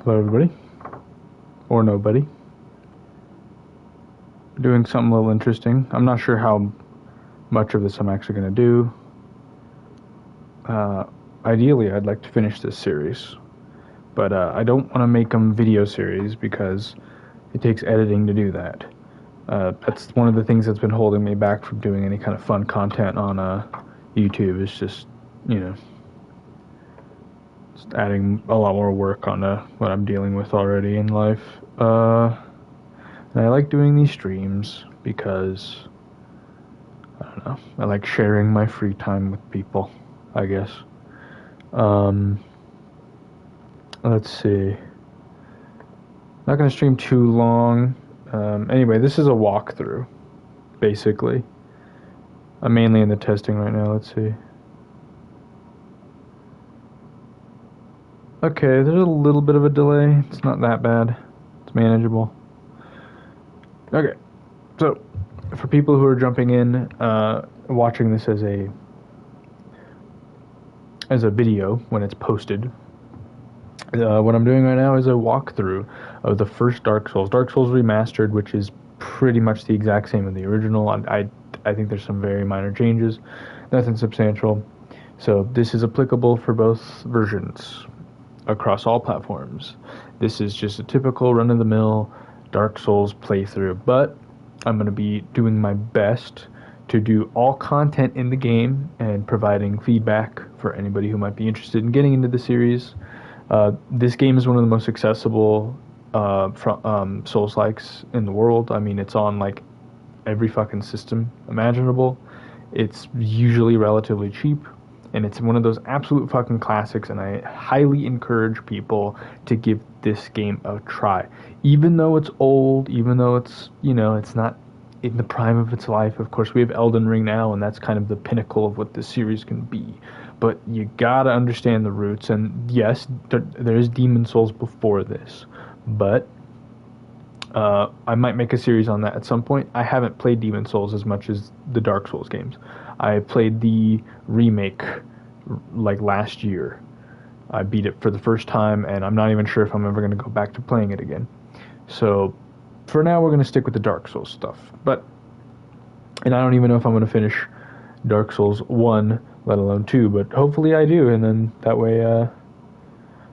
Hello, everybody. Or nobody. Doing something a little interesting. I'm not sure how much of this I'm actually going to do. Ideally, I'd like to finish this series. But I don't want to make them video series because it takes editing to do that. That's one of the things that's been holding me back from doing any kind of fun content on YouTube. Is just, just adding a lot more work on what I'm dealing with already in life. And I like doing these streams because, I don't know, I like sharing my free time with people, I guess. Let's see. Not going to stream too long. Anyway, this is a walkthrough, basically. I'm mainly in the testing right now. Let's see. Okay, there's a little bit of a delay. It's not that bad. It's manageable. Okay, so for people who are jumping in, watching this as a video when it's posted, what I'm doing right now is a walkthrough of the first Dark Souls Remastered, which is pretty much the exact same as the original. I think there's some very minor changes, nothing substantial. So this is applicable for both versions across all platforms. This is just a typical run-of-the-mill Dark Souls playthrough, but I'm going to be doing my best to do all content in the game and providing feedback for anybody who might be interested in getting into the series. This game is one of the most accessible Souls-likes in the world. I mean, it's on like every fucking system imaginable. It's usually relatively cheap, and it's one of those absolute fucking classics, and I highly encourage people to give this game a try. Even though it's old, even though it's, it's not in the prime of its life. Of course, we have Elden Ring now, and that's kind of the pinnacle of what this series can be. But you gotta understand the roots, and yes, there is Demon Souls before this, but I might make a series on that at some point. I haven't played Demon Souls as much as the Dark Souls games. I played the remake like last year. I beat it for the first time, and I'm not even sure if I'm ever going to go back to playing it again. So for now, we're going to stick with the Dark Souls stuff. And I don't even know if I'm going to finish Dark Souls 1, let alone 2, but hopefully I do, and then that way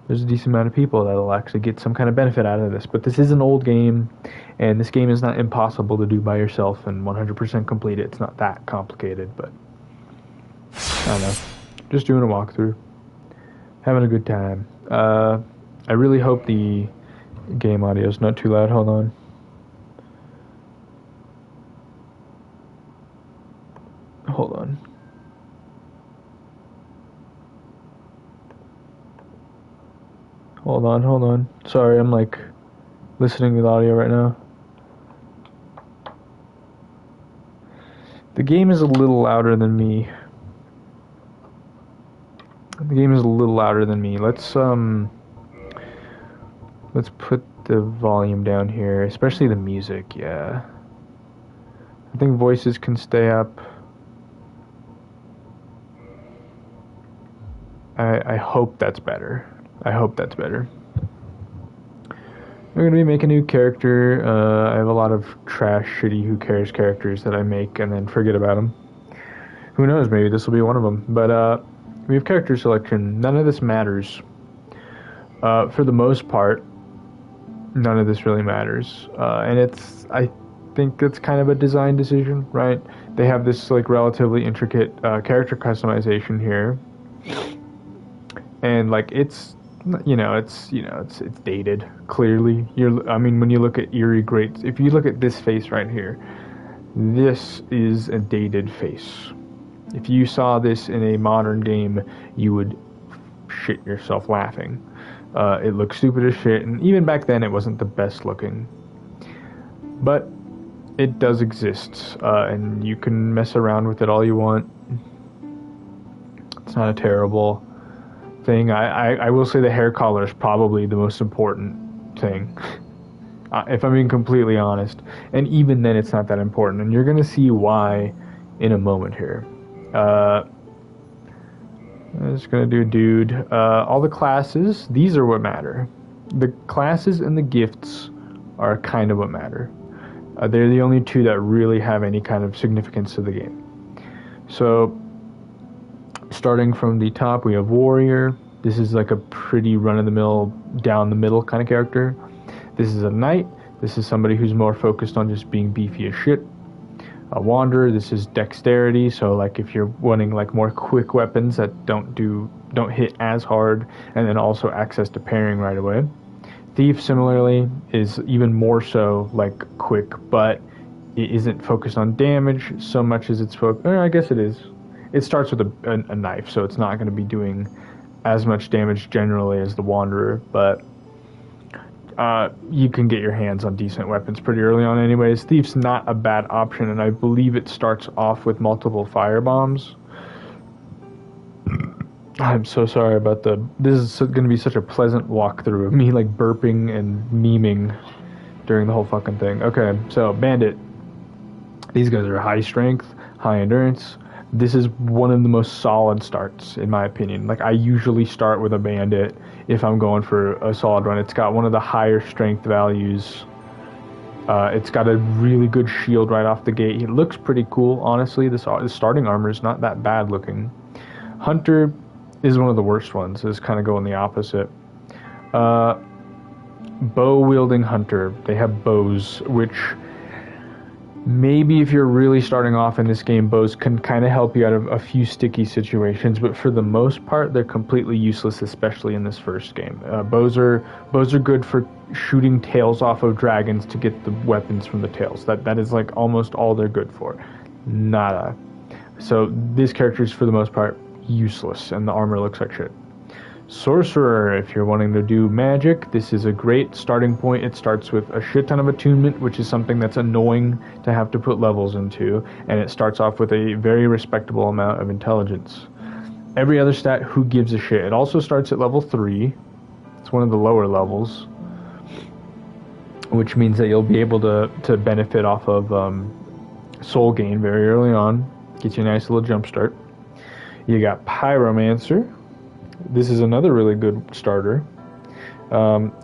there's a decent amount of people that'll actually get some kind of benefit out of this. But this is an old game, and this game is not impossible to do by yourself and 100% complete it. It's not that complicated, but I don't know. Just doing a walkthrough. Having a good time. I really hope the game audio is not too loud. Hold on. Hold on. Hold on. Sorry, I'm like listening to the audio right now. The game is a little louder than me. Let's put the volume down here, especially the music. Yeah. I think voices can stay up. I hope that's better. We're going to be making a new character. I have a lot of trash, shitty, who cares characters that I make and then forget about them. Who knows, maybe this will be one of them. But we have character selection. None of this matters. For the most part, none of this really matters. And I think it's kind of a design decision, right? They have this like relatively intricate character customization here. And like it's dated, clearly. When you look at Eerie Great, if you look at this face right here, this is a dated face. If you saw this in a modern game, you would shit yourself laughing. It looks stupid as shit, and even back then it wasn't the best looking. But it does exist, and you can mess around with it all you want. It's not a terrible thing. I will say the hair color is probably the most important thing, if I'm being completely honest. And even then, it's not that important, and you're gonna see why in a moment here. I'm just gonna do dude. All the classes, these are what matter. The classes and the gifts are kind of what matter. They're the only two that really have any kind of significance to the game. So, starting from the top, we have Warrior. This is like a pretty run-of-the-mill, down-the-middle kind of character. This is a Knight. This is somebody who's more focused on just being beefy as shit. A Wanderer. This is Dexterity. So, like, if you're wanting like more quick weapons that don't hit as hard, and then also access to parrying right away. Thief, similarly, is even more so like quick, but it isn't focused on damage so much as it's focused. I guess it is. It starts with a knife, so it's not going to be doing as much damage generally as the Wanderer, but you can get your hands on decent weapons pretty early on anyways. Thief's not a bad option, and I believe it starts off with multiple fire bombs. I'm so sorry about this is going to be such a pleasant walkthrough of me like burping and memeing during the whole fucking thing. Okay, so Bandit. These guys are high strength, high endurance. This is one of the most solid starts, in my opinion. Like, I usually start with a Bandit if I'm going for a solid run. It's got one of the higher strength values. It's got a really good shield right off the gate. It looks pretty cool, honestly. The starting armor is not that bad looking. Hunter is one of the worst ones. It's kind of going the opposite. Bow-wielding Hunter. They have bows, which maybe if you're really starting off in this game, bows can kind of help you out of a few sticky situations, but for the most part, they're completely useless, especially in this first game. Bows are good for shooting tails off of dragons to get the weapons from the tails. That is like almost all they're good for. Nada. So this character is for the most part useless, and the armor looks like shit. Sorcerer, if you're wanting to do magic, this is a great starting point. It starts with a shit ton of attunement, which is something that's annoying to have to put levels into, and it starts off with a very respectable amount of intelligence. Every other stat, who gives a shit? It also starts at level 3. It's one of the lower levels, which means that you'll be able to benefit off of soul gain very early on. Gets you a nice little jump start. You got Pyromancer. This is another really good starter.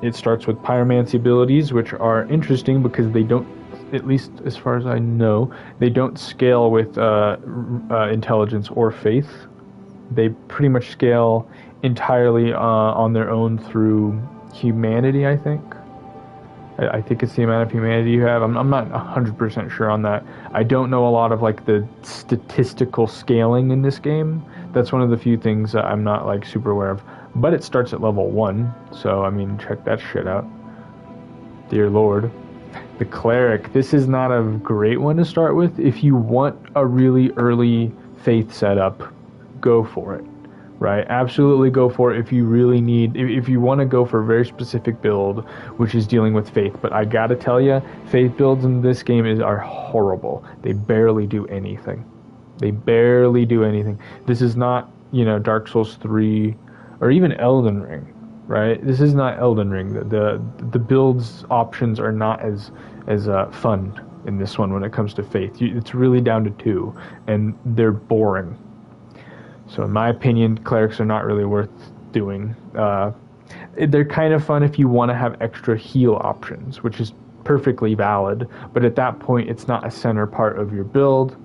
It starts with Pyromancy abilities, which are interesting because they don't, at least as far as I know, they don't scale with intelligence or faith. They pretty much scale entirely on their own through humanity, I think. I think it's the amount of humanity you have. I'm not 100% sure on that. I don't know a lot of like the statistical scaling in this game. That's one of the few things that I'm not like super aware of. But it starts at level 1, so I mean, check that shit out. Dear Lord. The Cleric. This is not a great one to start with. If you want a really early faith setup, go for it. Right? Absolutely go for it if you really need, if you want to go for a very specific build, which is dealing with faith. But I gotta tell you, faith builds in this game are horrible. They barely do anything. They barely do anything. This is not, Dark Souls 3 or even Elden Ring, right? This is not Elden Ring. The builds options are not as fun in this one when it comes to faith. It's really down to 2, and they're boring. So in my opinion, clerics are not really worth doing. They're kind of fun if you want to have extra heal options, which is perfectly valid. But at that point, it's not a center part of your build.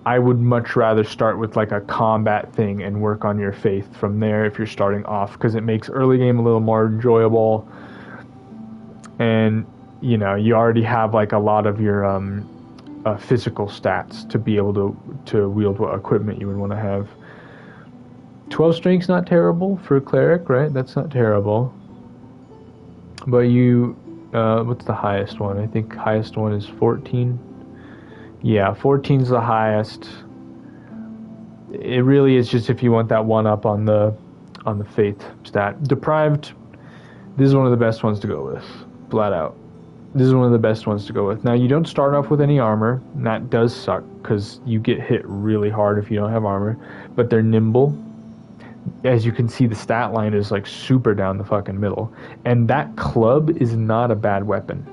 I would much rather start with like a combat thing and work on your faith from there if you're starting off, because it makes early game a little more enjoyable. And, you already have like a lot of your physical stats to be able to wield what equipment you would want to have. 12 strength's not terrible for a cleric, right? That's not terrible. But what's the highest one? I think highest one is 14. Yeah, 14's the highest. It really is just if you want that one up on the faith stat. Deprived, this is one of the best ones to go with, flat out. This is one of the best ones to go with. Now, you don't start off with any armor, and that does suck, because you get hit really hard if you don't have armor, but they're nimble. As you can see, the stat line is like super down the fucking middle, and that club is not a bad weapon.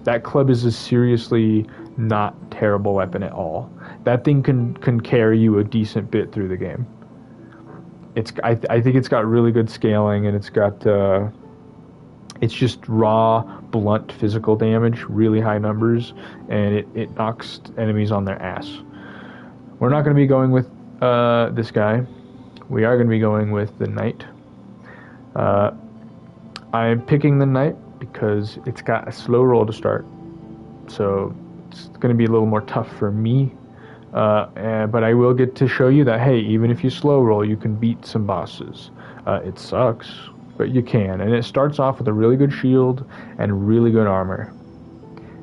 That club is a seriously not terrible weapon at all. That thing can carry you a decent bit through the game. I think it's got really good scaling, and it's got it's just raw, blunt physical damage, really high numbers, and it knocks enemies on their ass. We're not going to be going with this guy. We are going to be going with the Knight. I'm picking the Knight because it's got a slow roll to start, so it's going to be a little more tough for me. But I will get to show you that, hey, even if you slow roll, you can beat some bosses. It sucks, but you can. And it starts off with a really good shield and really good armor.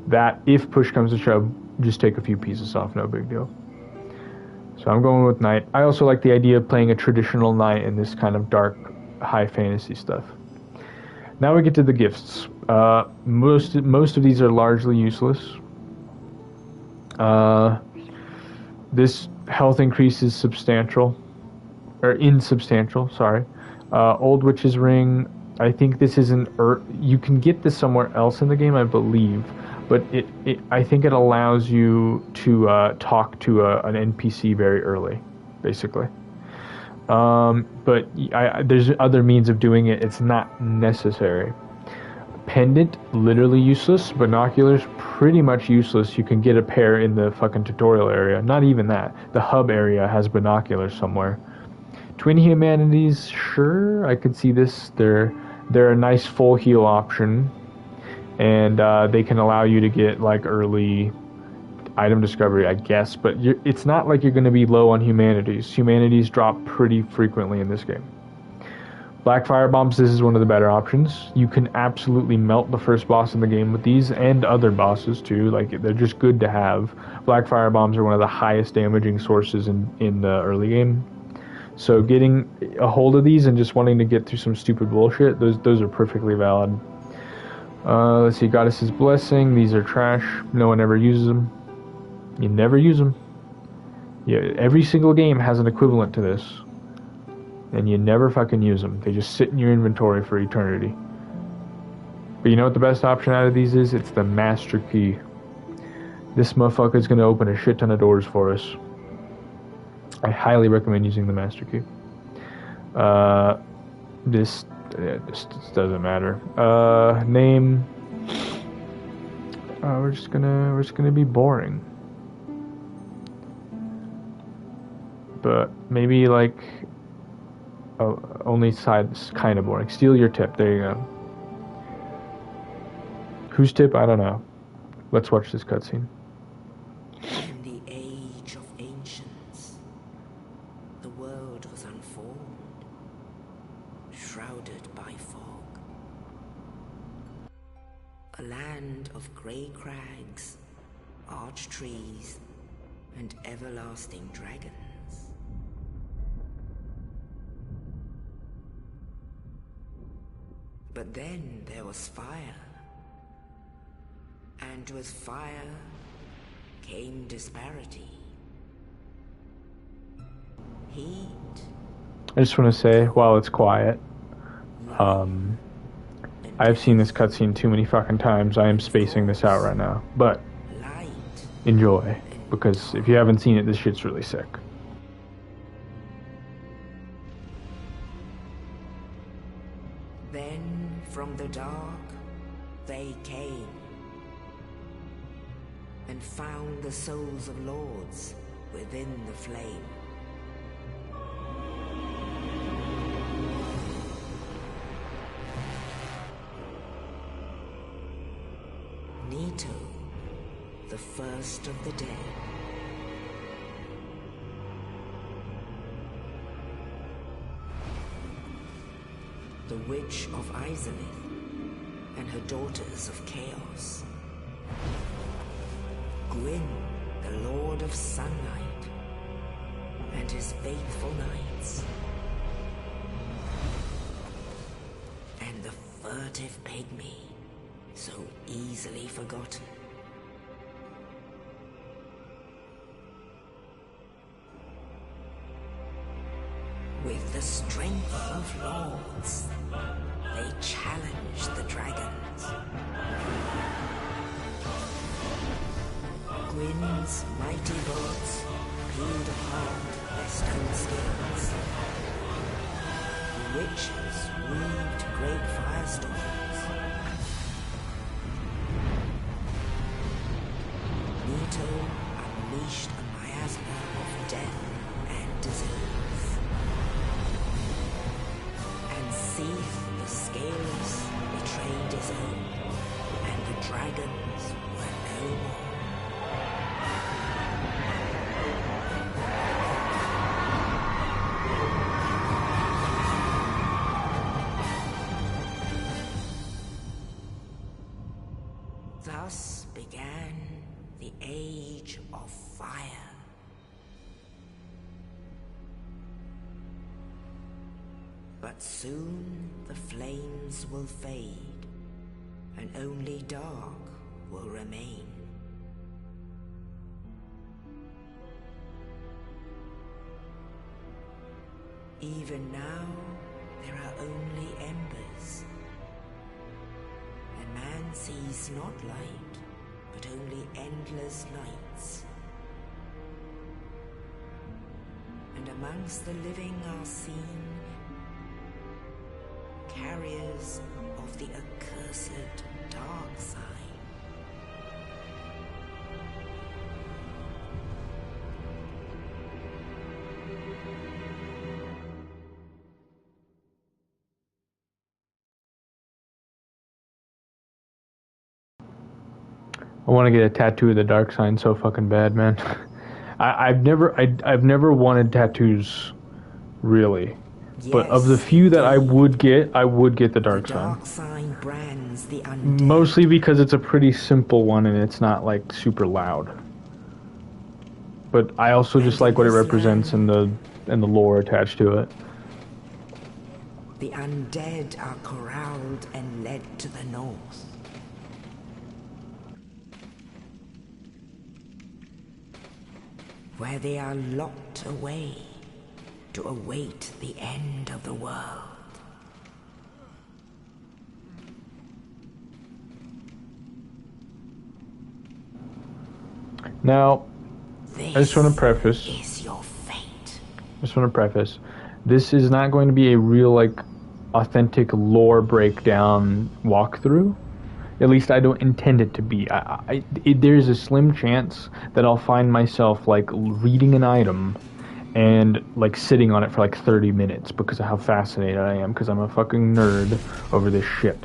That, if push comes to shove, just take a few pieces off, no big deal. So I'm going with Knight. I also like the idea of playing a traditional Knight in this kind of dark, high fantasy stuff. Now we get to the gifts. Most of these are largely useless. This health increase is substantial, or insubstantial, sorry. Old Witch's Ring, I think this is you can get this somewhere else in the game, I believe, but I think it allows you to talk to an NPC very early, basically. But there's other means of doing it. It's not necessary. Pendant, literally useless. Binoculars, pretty much useless. You can get a pair in the fucking tutorial area. Not even that. The hub area has binoculars somewhere. Twin Humanities, sure, I could see this. They're a nice full heal option, and they can allow you to get like early item discovery, I guess. But it's not like you're going to be low on humanities. Humanities drop pretty frequently in this game. Black Fire Bombs, this is one of the better options. You can absolutely melt the first boss in the game with these, and other bosses too. Like, they're just good to have. Black Fire Bombs are one of the highest damaging sources in the early game. So getting a hold of these and just wanting to get through some stupid bullshit, those are perfectly valid. Let's see, Goddess's Blessing, these are trash. No one ever uses them. You never use them. Yeah, every single game has an equivalent to this, and you never fucking use them. They just sit in your inventory for eternity. But you know what the best option out of these is? It's the Master Key. This motherfucker's gonna open a shit ton of doors for us. I highly recommend using the Master Key. This doesn't matter. Name. We're just gonna be boring. But maybe like, only side's kind of boring. Steal Your Tip. There you go. Whose tip? I don't know. Let's watch this cutscene. In the age of ancients, the world was unformed, shrouded by fog. A land of grey crags, arch trees, and everlasting dragons. But then there was fire. And with fire came disparity. Heat. I just want to say, while it's quiet, I've seen this cutscene too many fucking times. I am spacing this out right now. But enjoy, because if you haven't seen it, this shit's really sick. Then from the dark they came and found the souls of lords within the flame. Nito, the first of the dead. The Witch of Izalith and her daughters of Chaos. Gwyn, the Lord of Sunlight, and his faithful knights. And the furtive pygmy, so easily forgotten. With the strength of lords, they challenged the dragons. Gwyn's mighty bullets peeled apart their stone skins. witches weaved great firestorms. Leto unleashed a miasma of death and disease. And Seath the Scaleless betrayed his own, and the dragons were no more. Thus began the Age of Fire. But soon the flames will fade, and only dark will remain. Even now, there are only embers, and man sees not light, but only endless nights. And amongst the living are seen carriers of the accursed dark side. I want to get a tattoo of the dark sign so fucking bad, man. I've never wanted tattoos, really. Yes, but of the few that I would get the dark sign. Dark sign brands the undead. Mostly because it's a pretty simple one and it's not like super loud. But I also just like what it represents and the lore attached to it. The undead are corralled and led to the north. Where they are locked away to await the end of the world. Now, this I just want to preface. Is your fate. This is not going to be a real, like, authentic lore breakdown walkthrough. At least I don't intend it to be. There's a slim chance that I'll find myself, like, reading an item and, like, sitting on it for, like, 30 minutes because of how fascinated I am, because I'm a fucking nerd over this shit.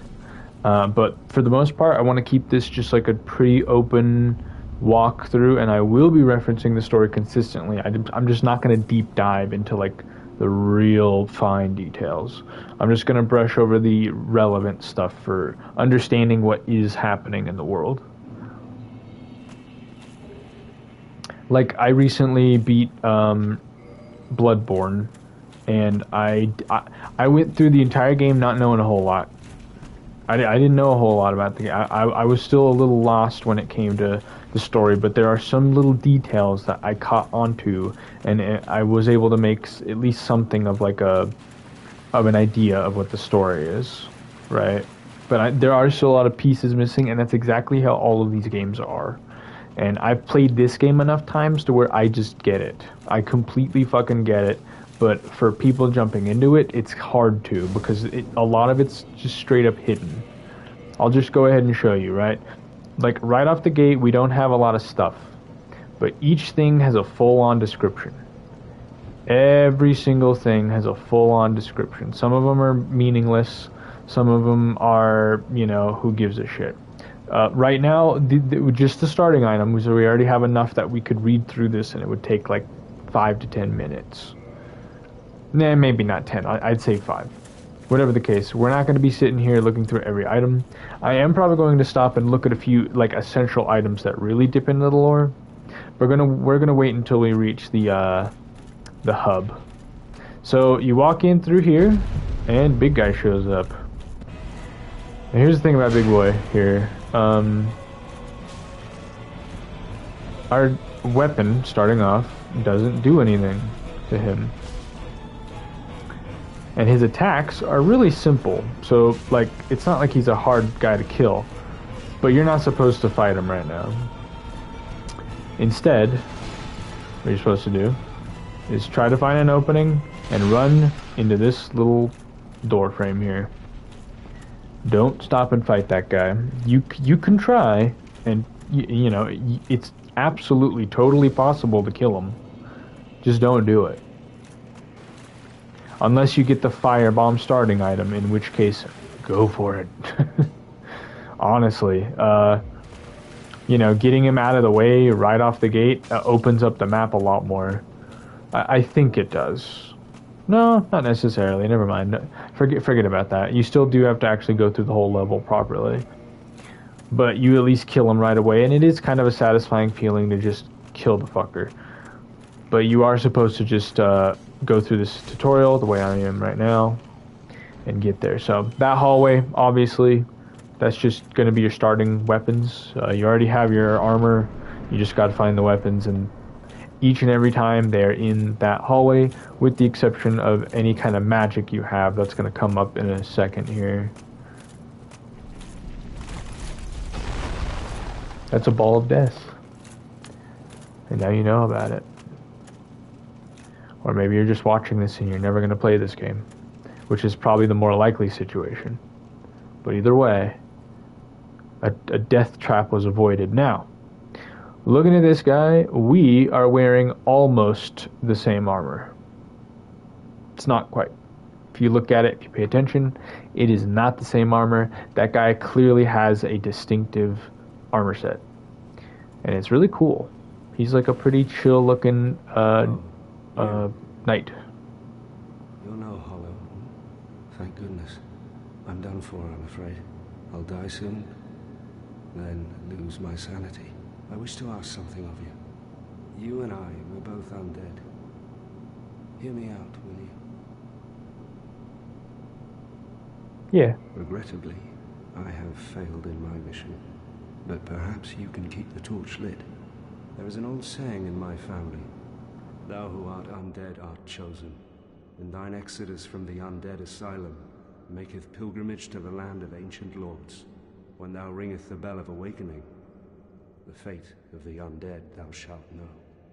But for the most part, I want to keep this just, like, a pretty open walkthrough, and I will be referencing the story consistently. I'm just not going to deep dive into, like, the real fine details. I'm just going to brush over the relevant stuff for understanding what is happening in the world. Like, I recently beat Bloodborne, and I went through the entire game not knowing a whole lot. I didn't know a whole lot about the game. I was still a little lost when it came to the story, but there are some little details that I caught onto, and I was able to make at least something of like an idea of what the story is, right? But there are still a lot of pieces missing, and that's exactly how all of these games are. And I've played this game enough times to where I just get it. I completely fucking get it. But for people jumping into it, it's hard to, because a lot of it's just straight up hidden. I'll just go ahead and show you, right? Like, right off the gate, we don't have a lot of stuff. But each thing has a full-on description. Every single thing has a full-on description. Some of them are meaningless. Some of them are, who gives a shit. Right now, just the starting items, we already have enough that we could read through this and it would take like 5 to 10 minutes. Nah, maybe not 10. I'd say 5. Whatever the case, we're not going to be sitting here looking through every item. I am probably going to stop and look at a few like essential items that really dip into the lore. We're gonna wait until we reach the hub. So you walk in through here, and Big Guy shows up. And here's the thing about Big Boy here. Our weapon, starting off, doesn't do anything to him. And his attacks are really simple. So, like, it's not like he's a hard guy to kill. But you're not supposed to fight him right now. Instead, what you're supposed to do is try to find an opening and run into this little door frame here. Don't stop and fight that guy. You can try, and you know it's absolutely totally possible to kill him. Just don't do it. Unless you get the firebomb starting item, in which case, go for it. Honestly, you know, getting him out of the way right off the gate opens up the map a lot more. I think it does. No, not necessarily. Never mind. Forget about that. You still do have to actually go through the whole level properly. But you at least kill him right away, and it is kind of a satisfying feeling to just kill the fucker. But you are supposed to just go through this tutorial the way I am right now and get there. So that hallway, obviously, that's just going to be your starting weapons. You already have your armor. You just got to find the weapons, and each and every time they're in that hallway, with the exception of any kind of magic you have. That's going to come up in a second here. That's a ball of death. And now you know about it. Or maybe you're just watching this and you're never going to play this game, which is probably the more likely situation. But either way, a death trap was avoided. Now, looking at this guy, we are wearing almost the same armor. It's not quite. If you look at it, if you pay attention, it is not the same armor. That guy clearly has a distinctive armor set. And it's really cool. He's like a pretty chill looking knight. You're no hollow. Thank goodness. I'm done for, I'm afraid. I'll die soon, then lose my sanity. I wish to ask something of you. You and I were both undead. Hear me out, will you? Yeah. Regrettably, I have failed in my mission. But perhaps you can keep the torch lit. There is an old saying in my family. Thou who art undead art chosen, and thine exodus from the undead asylum maketh pilgrimage to the land of ancient lords. When thou ringeth the bell of awakening, the fate of the undead thou shalt know.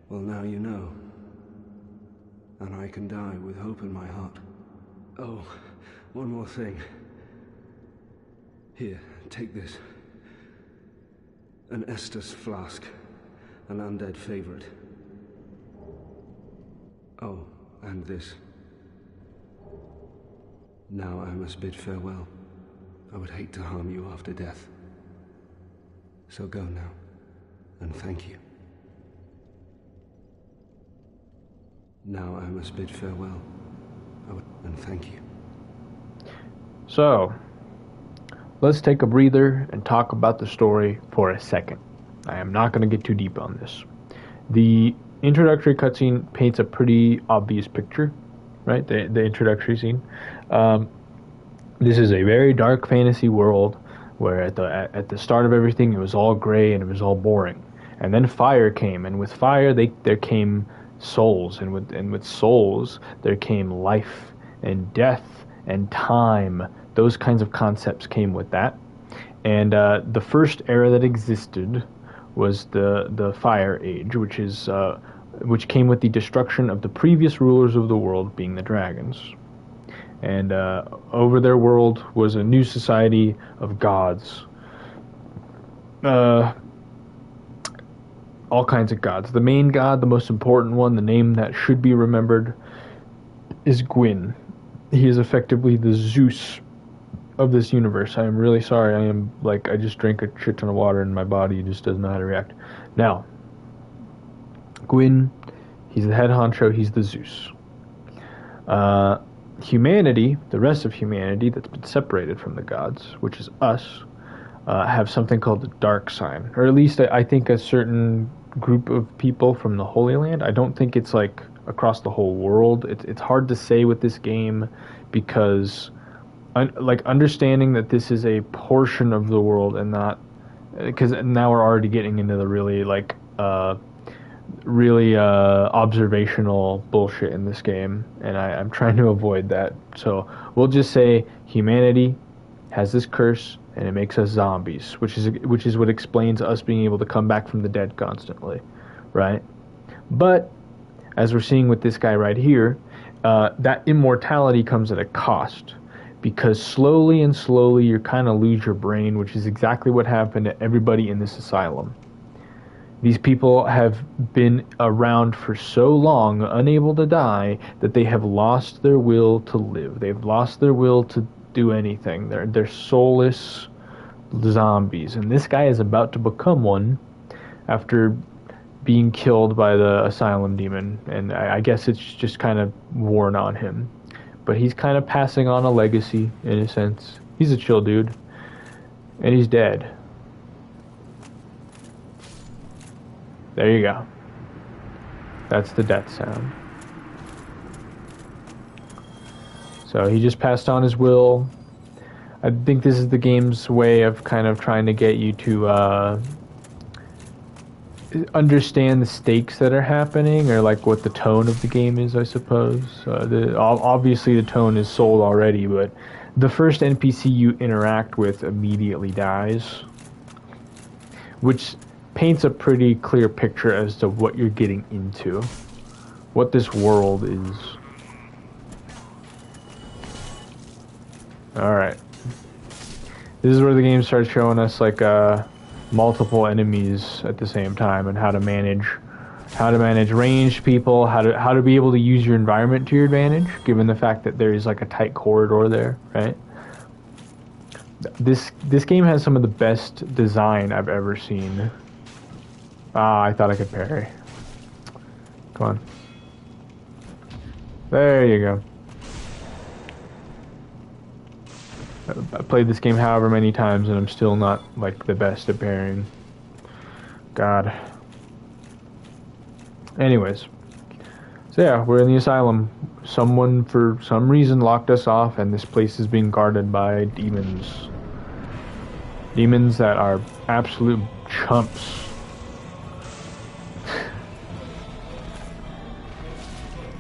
Well, now you know. And I can die with hope in my heart. Oh, one more thing. Here, take this. An Estus flask. An undead favorite. Oh, and this. Now I must bid farewell. I would hate to harm you after death. So go now, and thank you. Now I must bid farewell. And thank you. So, let's take a breather and talk about the story for a second. I am not going to get too deep on this. The introductory cutscene paints a pretty obvious picture, right? The introductory scene. This is a very dark fantasy world where at the start of everything it was all gray and it was all boring, and then fire came, and with fire there came souls, and with souls there came life and death and time. Those kinds of concepts came with that, and the first era that existed was the Fire Age, which came with the destruction of the previous rulers of the world, being the dragons. And over their world was a new society of gods. All kinds of gods. The main god, the most important one, the name that should be remembered, is Gwyn. He is effectively the Zeus of this universe. I am really sorry. I just drank a shit ton of water and my body just doesn't know how to react. Now, Gwyn, he's the head honcho, he's the Zeus. Humanity, the rest of humanity that's been separated from the gods, which is us, have something called the Dark Sign. Or at least I think a certain group of people from the Holy Land. I don't think it's like across the whole world. It's hard to say with this game because understanding that this is a portion of the world and not, because now we're already getting into the really observational bullshit in this game, and I'm trying to avoid that. So we'll just say humanity has this curse and it makes us zombies, which is what explains us being able to come back from the dead constantly, right? But as we're seeing with this guy right here, that immortality comes at a cost. because slowly and slowly you kind of lose your brain, which is exactly what happened to everybody in this asylum. These people have been around for so long, unable to die, that they have lost their will to live. They've lost their will to do anything. They're soulless zombies. And this guy is about to become one after being killed by the asylum demon. And I guess it's just kind of worn on him. But he's kind of passing on a legacy, in a sense. He's a chill dude. And he's dead. There you go. That's the death sound. So he just passed on his will. I think this is the game's way of kind of trying to get you to understand the stakes that are happening, or like what the tone of the game is, I suppose. Obviously the tone is sold already, but the first NPC you interact with immediately dies, which paints a pretty clear picture as to what you're getting into, what this world is. Alright. This is where the game starts showing us like multiple enemies at the same time, and how to manage ranged people, how to be able to use your environment to your advantage, given the fact that there is like a tight corridor there, right? This game has some of the best design I've ever seen. I thought I could parry. Come on. There you go. I played this game however many times and I'm still not like the best at parrying. God. Anyways. So yeah, we're in the asylum. Someone for some reason locked us off, and this place is being guarded by demons. Demons that are absolute chumps.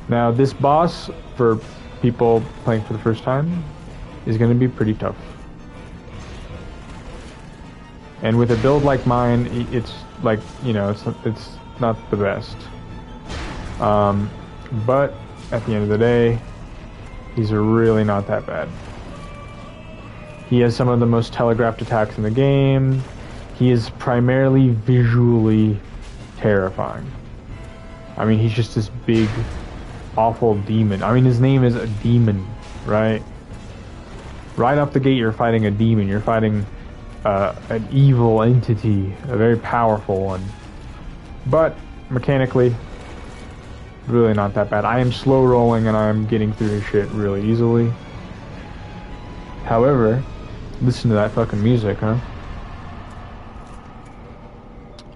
Now, this boss, for people playing for the first time, is going to be pretty tough. And with a build like mine, it's like, you know, it's not the best. But at the end of the day, he's really not that bad. He has some of the most telegraphed attacks in the game. He is primarily visually terrifying. I mean, he's just this big, awful demon. I mean, his name is a demon, right? Right off the gate, you're fighting a demon. You're fighting an evil entity, a very powerful one. But mechanically, really not that bad. I am slow rolling and I am getting through his shit really easily. However, listen to that fucking music, huh?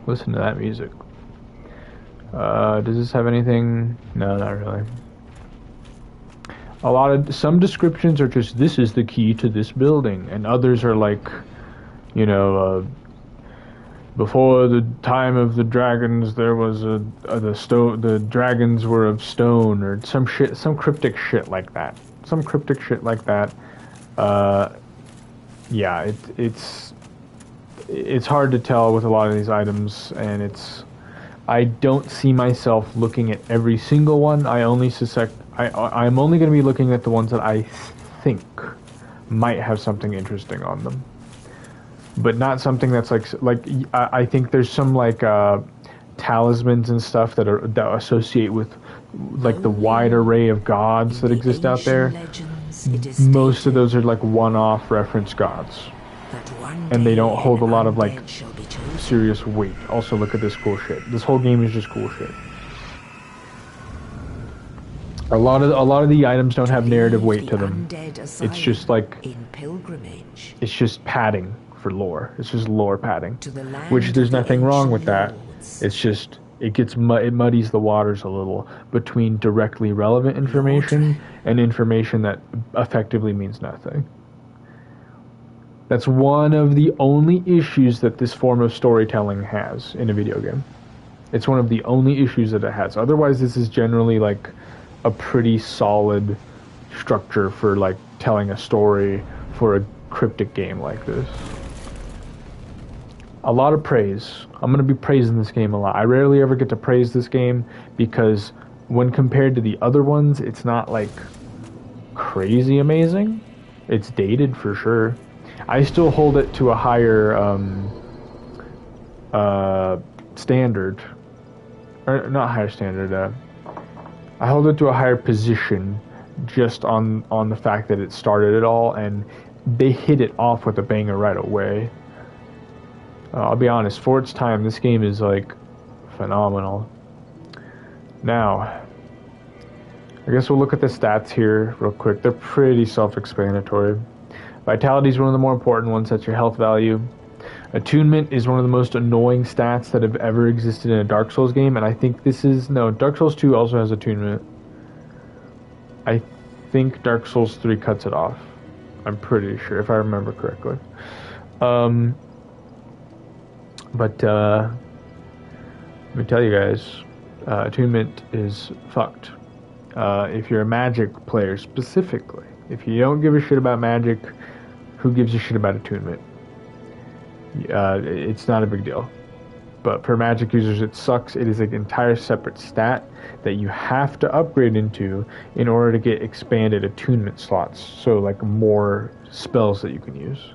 Listen to that music. Does this have anything? No, not really. Some descriptions are just, this is the key to this building, and others are like, you know, before the time of the dragons, there was the dragons were of stone, or some cryptic shit like that. Yeah, it's hard to tell with a lot of these items, and I don't see myself looking at every single one. I'm only going to be looking at the ones that I think might have something interesting on them, but not something that's like I think there's some like talismans and stuff that associate with like the wide array of gods that exist out there. Most of those are like one-off reference gods, and they don't hold a lot of like serious weight. Also, look at this cool shit. This whole game is just cool shit. A lot of the items don't have narrative weight to them. It's just like, it's just padding for lore. It's just lore padding, which there's nothing wrong with that. It's just it muddies the waters a little between directly relevant information and information that effectively means nothing. That's one of the only issues that this form of storytelling has in a video game. It's one of the only issues that it has. Otherwise, this is generally like a pretty solid structure for like telling a story for a cryptic game like this. A lot of praise. I'm going to be praising this game a lot. I rarely ever get to praise this game because when compared to the other ones, it's not like crazy amazing. It's dated for sure. I still hold it to a higher standard, or not higher standard. I hold it to a higher position, just on the fact that it started it all, and they hit it off with a banger right away. I'll be honest, for its time, this game is like phenomenal. Now, I guess we'll look at the stats here real quick. They're pretty self-explanatory. Vitality is one of the more important ones. That's your health value. Attunement is one of the most annoying stats that have ever existed in a Dark Souls game, and I think this is... No, Dark Souls 2 also has attunement. I think Dark Souls 3 cuts it off. I'm pretty sure, if I remember correctly. But let me tell you guys, attunement is fucked. If you're a Magic player specifically, if you don't give a shit about Magic, who gives a shit about attunement? It's not a big deal. But for Magic users, it sucks. It is an entire separate stat that you have to upgrade into in order to get expanded attunement slots. So, like, more spells that you can use.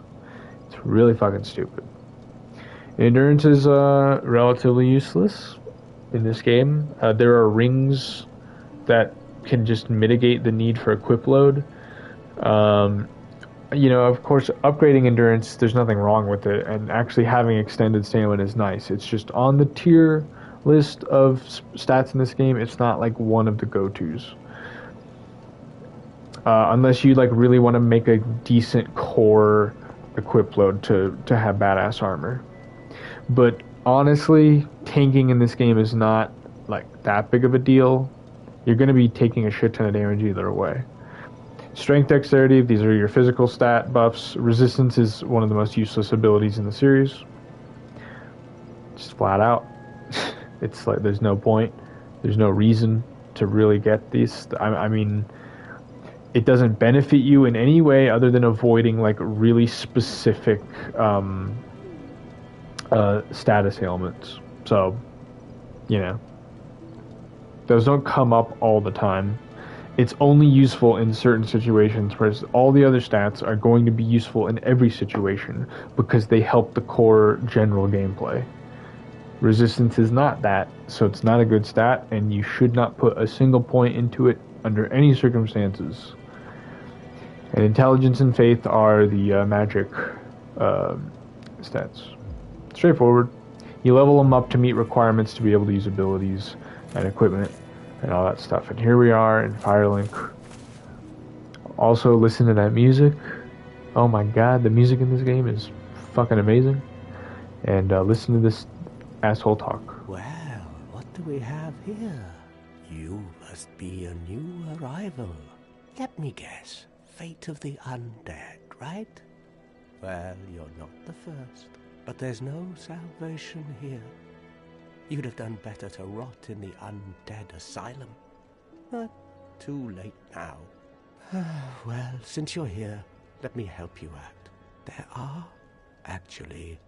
It's really fucking stupid. Endurance is relatively useless in this game. There are rings that can just mitigate the need for equip load. You know, of course, upgrading endurance, there's nothing wrong with it, and actually having extended stamina is nice. It's just on the tier list of stats in this game, it's not like one of the go-tos. Unless you like really want to make a decent core equip load to have badass armor. But honestly, tanking in this game is not like that big of a deal. You're going to be taking a shit ton of damage either way. Strength, dexterity, these are your physical stat buffs. Resistance is one of the most useless abilities in the series. Just flat out. It's like there's no point. There's no reason to really get these. I mean, it doesn't benefit you in any way other than avoiding like really specific status ailments. So, you know, those don't come up all the time. It's only useful in certain situations, whereas all the other stats are going to be useful in every situation because they help the core general gameplay. Resistance is not that, so it's not a good stat, and you should not put a single point into it under any circumstances. And intelligence and faith are the magic stats. Straightforward. You level them up to meet requirements to be able to use abilities and equipment and all that stuff. And here we are in Firelink. Also, listen to that music. Oh my god, the music in this game is fucking amazing. And listen to this asshole talk. Well, what do we have here? You must be a new arrival. Let me guess. Fate of the undead, right? Well, you're not the first. But there's no salvation here. You'd have done better to rot in the undead asylum. But too late now. Well, since you're here, let me help you out. There are, actually,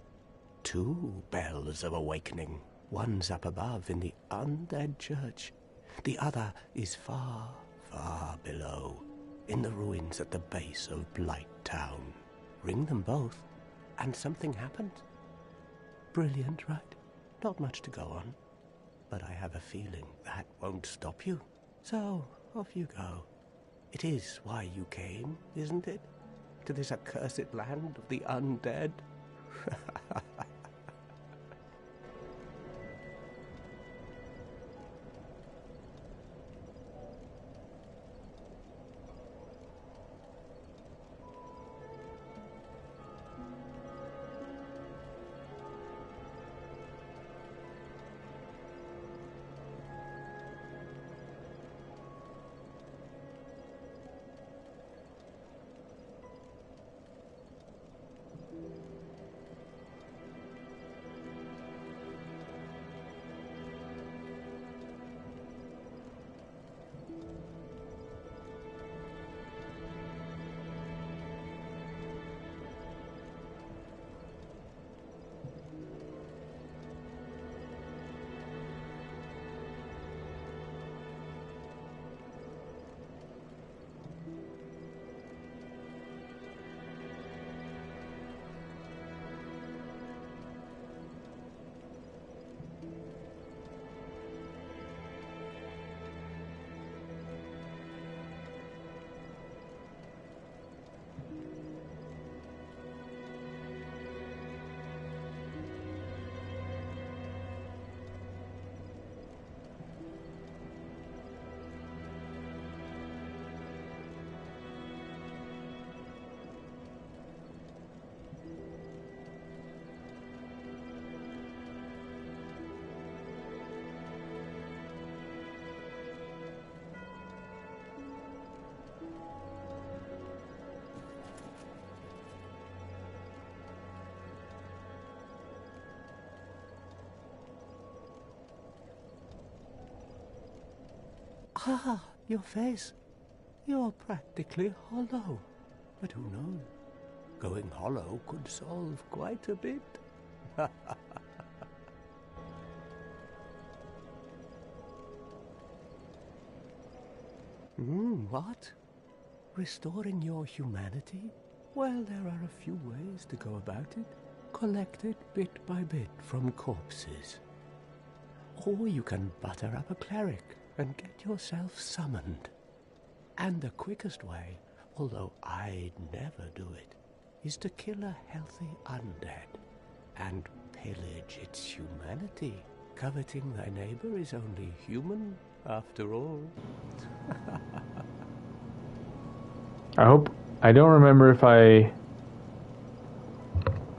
2 bells of awakening. One's up above in the undead church. The other is far, far below, in the ruins at the base of Blight Town. Ring them both, and something happens. Brilliant, right? Not much to go on, but I have a feeling that won't stop you. So, off you go. It is why you came, isn't it? To this accursed land of the undead? Ah, your face. You're practically hollow. But who knows? Going hollow could solve quite a bit. What? Restoring your humanity? Well, there are a few ways to go about it. Collect it bit by bit from corpses. Or you can butter up a cleric and get yourself summoned. And the quickest way, although I'd never do it, is to kill a healthy undead and pillage its humanity. Coveting thy neighbor is only human, after all. I don't remember if I...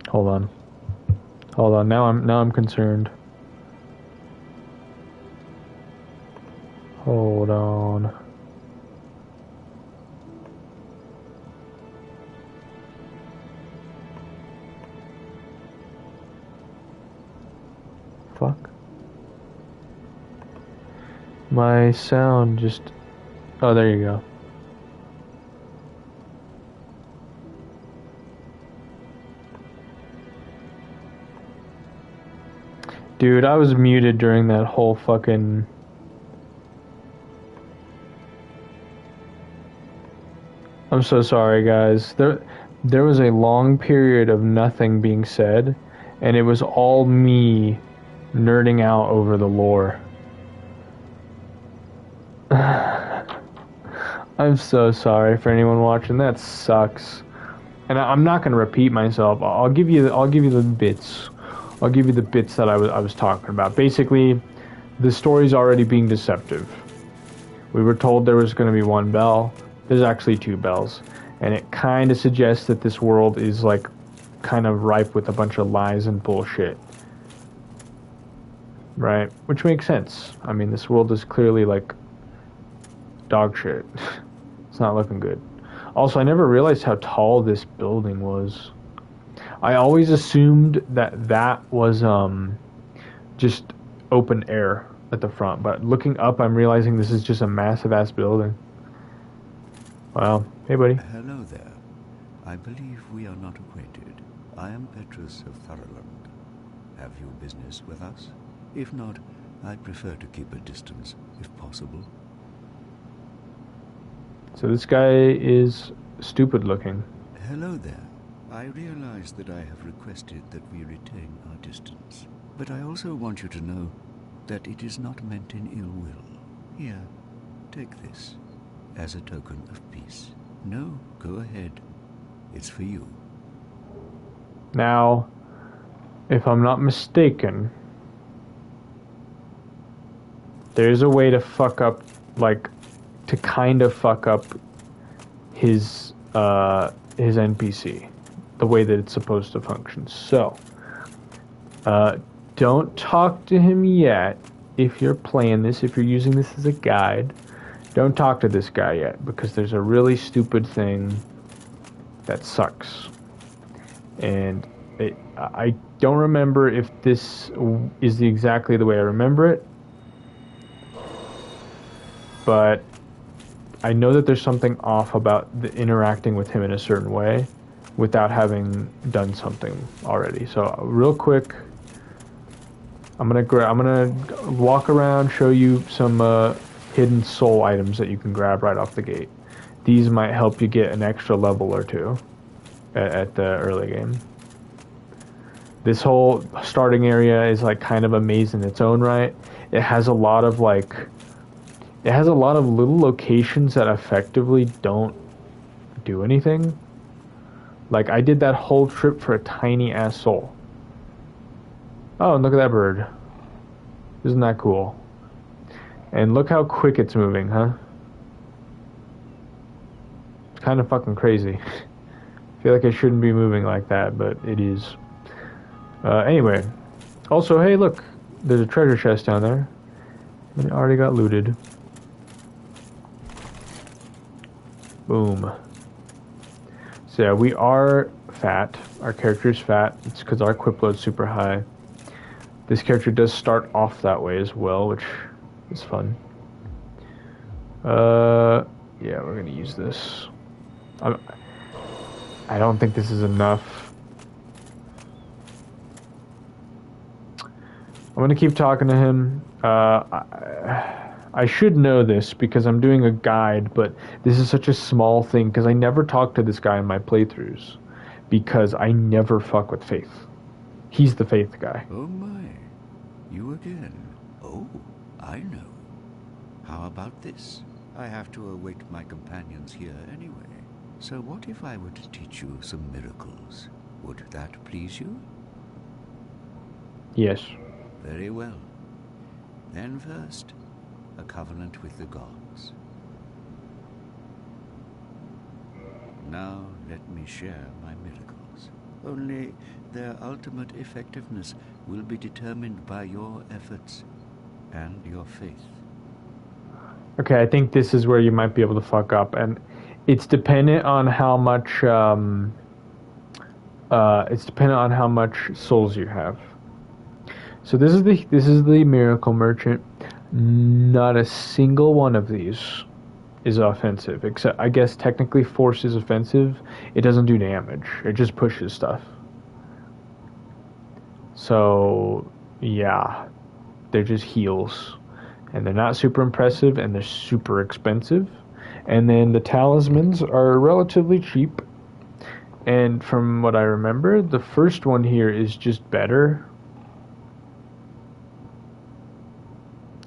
Hold on, now I'm concerned. Hold on. Fuck. My sound just... Oh, there you go. Dude, I was muted during that whole fucking... I'm so sorry, guys. There was a long period of nothing being said, and it was all me nerding out over the lore. I'm so sorry for anyone watching. That sucks. And I'm not gonna repeat myself. I'll give you the bits. I'll give you the bits that I was talking about. Basically, the story's already being deceptive. We were told there was going to be one bell. There's actually two bells. And it kind of suggests that this world is, like, kind of ripe with a bunch of lies and bullshit. Right? Which makes sense. I mean, this world is clearly, like, dog shit. It's not looking good. Also, I never realized how tall this building was. I always assumed that was just open air at the front, but looking up, I'm realizing this is just a massive-ass building. Wow. Hey, buddy. Hello there. I believe we are not acquainted. I am Petrus of Thurland. Have you business with us? If not, I'd prefer to keep a distance, if possible. So this guy is stupid-looking. Hello there. I realize that I have requested that we retain our distance, but I also want you to know that it is not meant in ill will. Here, take this, as a token of peace. No, go ahead. It's for you. Now, if I'm not mistaken, there's a way to fuck up, like, to kind of fuck up his NPC. The way that it's supposed to function. So, don't talk to him yet if you're playing this, if you're using this as a guide. Don't talk to this guy yet, because there's a really stupid thing that sucks. And I don't remember if this is exactly the way I remember it, but I know that there's something off about the interacting with him in a certain way without having done something already. So real quick, I'm gonna walk around, show you some hidden soul items that you can grab right off the gate. These might help you get an extra level or two at the early game. This whole starting area is like kind of a maze in its own right. It has a lot of little locations that effectively don't do anything. Like, I did that whole trip for a tiny-ass soul. Oh, and look at that bird. Isn't that cool? And look how quick it's moving, huh? It's kind of fucking crazy. I feel like I shouldn't be moving like that, but it is. Anyway. Also, hey, look. There's a treasure chest down there. And it already got looted. Boom. So yeah, we are fat. Our character is fat. It's because our equip load's super high. This character does start off that way as well, which is fun. Yeah, we're gonna use this. I don't think this is enough. I'm gonna keep talking to him. I should know this because I'm doing a guide, but this is such a small thing because I never talk to this guy in my playthroughs because I never fuck with Faith. He's the Faith guy. Oh my, you again. Oh, I know. How about this? I have to await my companions here anyway. So what if I were to teach you some miracles? Would that please you? Yes. Very well. Then first, a covenant with the gods. Now let me share my miracles. Only their ultimate effectiveness will be determined by your efforts and your faith. Okay, I think this is where you might be able to fuck up, and it's dependent on how much. It's dependent on how much souls you have. So this is the miracle merchant. Not a single one of these is offensive, except I guess technically force is offensive. It doesn't do damage. It just pushes stuff. So yeah, they're just heals, and they're not super impressive, and they're super expensive. And then the talismans are relatively cheap. And from what I remember, the first one here is just better.